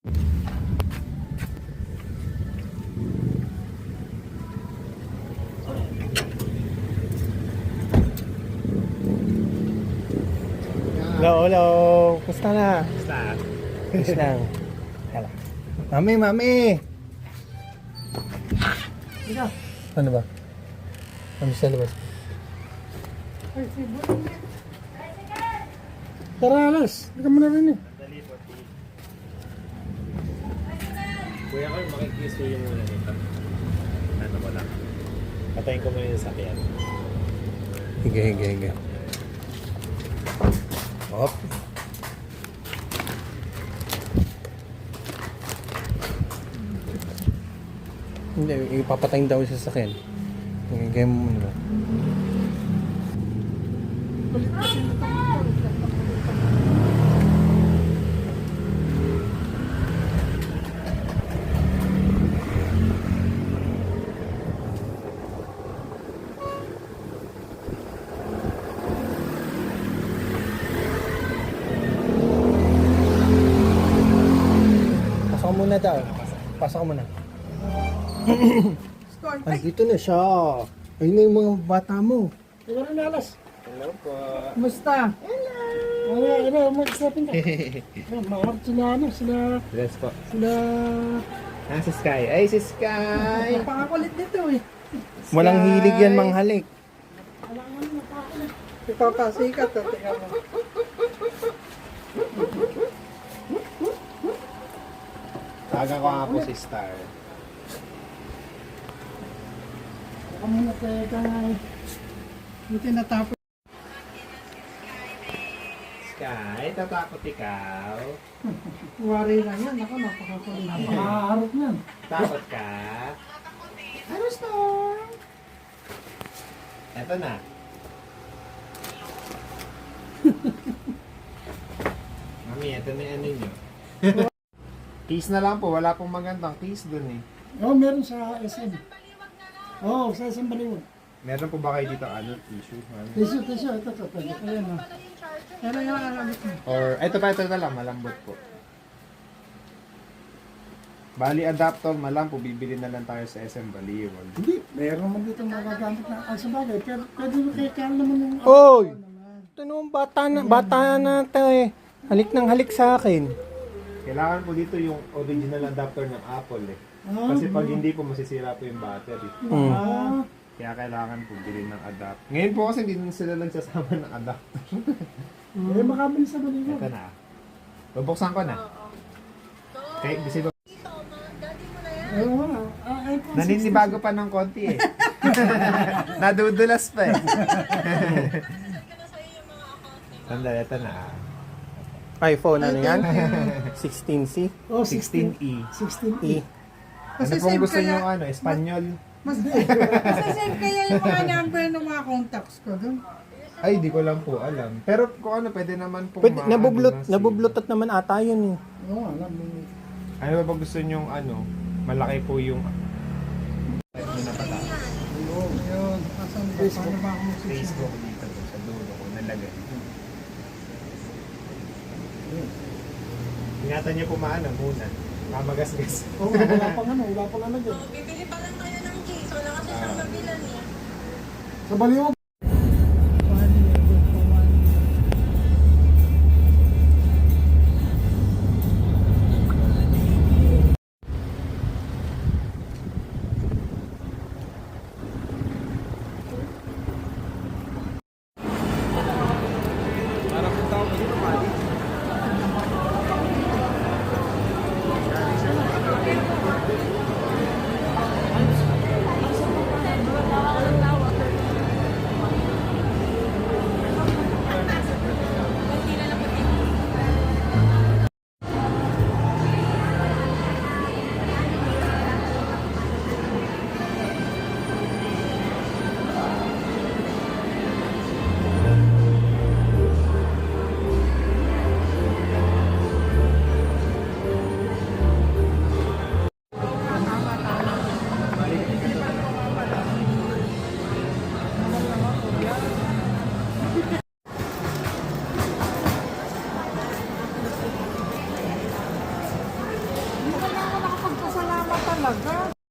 Hello, hello. Kumusta na? Basta. Kumusta lang. Hala. Mami, mami. Ano ba? Ano sa labas? Tara, alas. Hindi ka mo na rin eh. Dali po, Kuya ko, makikiss ko yung muna nito. Ano ko lang. Patayin ko muna yung sakyan. Hige. Hop. Hindi, ipapatayin daw sa sasakyan. Hige mo muna ba? Pasok ka muna daw. Pasok ka muna. Ay, dito na siya. Ayun na yung mga bata mo. Tara na, alas. Hello po. Kumusta? Hello. Mag-shopping ka. Maharap sila, Yes po. sila... Si Sky. Ay, si Sky! Napakakulit nito eh. Walang hilig yan manghalik. Alangan, napakakulit. Ikaw kasikat, tingnan mo. Taga ko nga po si Star. Baka muna teka nga eh. Buti natapos. Sky, tatakot ikaw. Wari lang yan. Ako, napakakulit. Napakaharap yan. Takot ka? Ano, Star? Eto na. Mami, eto na yung ano nyo. Kiss na lang po. Wala pong magandang kiss dun eh. Oo, meron sa SM. Oo, sa SM Baliwag. Meron po ba kayo dito tissue? Tissue. Ito. Ayan o. Ayan yung alamit mo. Or, ito na lang, malambot po. Bali adapter, malam po, bibili na lang tayo sa SM Baliwag. Hindi, meron naman dito magagamit na sa bagay. Pero pwede mo kay Carl naman yung... Oy! Ito naman bata na tayo eh. Halik ng halik sa akin. Kailangan po dito yung original adapter ng Apple eh. Kasi pag hindi po, masisira po yung battery. Ah, Kaya kailangan po bilhin ng adapter. Ngayon po kasi hindi na sila nagsasama ng adapter. eh, makabili sa Baliwag. Ito na. Bubuksan ko na. Okay, busy ba? Oo nga. iPhone 16. Naninibago pa ng konti eh. Nadudulas pa eh. Sandali, ito na. iPhone ano yan? 16C? Oh, 16E. 16E. Ano pong gusto nyo Espanyol? Mas save kaya yung mga number ng mga contacts ko doon. Ay, di ko lang po alam. Pero kung ano, pwede naman po Pwede, nabublutot naman ata yun eh. Oo, alam mo. Ano ba gusto nyong malaki po yung Yun. Asan ba? Paano ba ako magsisip? Facebook dito sa dulo ko nalagay. Ingatan niyo po muna. Mamagasgas. Oo, wala pang ano dyan. Bibili pa lang tayo ng cheese. Wala kasi siyang mabilan eh. Sa Baliwag. talaga.